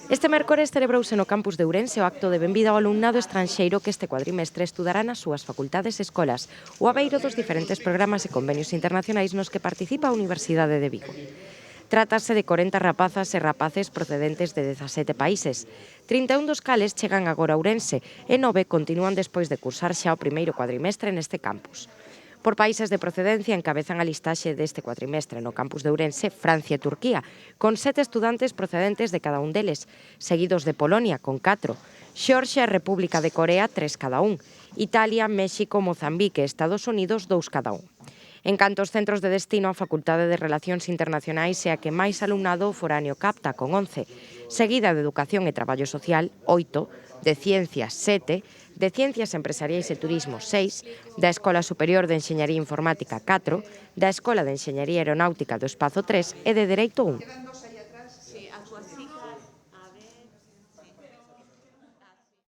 Este mércores celebrouse no campus de Ourense o acto de benvida ao alumnado estranxeiro que este cuadrimestre estudará nas súas facultades e escolas, o abeiro dos diferentes programas e convenios internacionais nos que participa a Universidade de Vigo. Trátase de 40 rapazas e rapaces procedentes de 17 países. 31 dos cales chegan agora a Ourense e 9 continúan despois de cursar xa o primeiro cuadrimestre neste campus. Por países de procedencia encabezan a listaxe deste cuatrimestre no campus de Ourense Francia e Turquía, con 7 estudantes procedentes de cada un deles, seguidos de Polonia, con 4, Xorxia e República de Corea, 3 cada un, Italia, México, Mozambique e Estados Unidos, 2 cada un. En canto aos centros de destino, a Facultade de Relacións Internacionais é a que máis alumnado foráneo capta, con 11, seguida de Educación e Traballo Social, 8, de Ciencias, 7, de Ciencias Empresariais e Turismo, 6, da Escola Superior de Enxeñaría Informática, 4, da Escola de Enxeñaría Aeronáutica do Espazo, 3 e de Dereito, 1.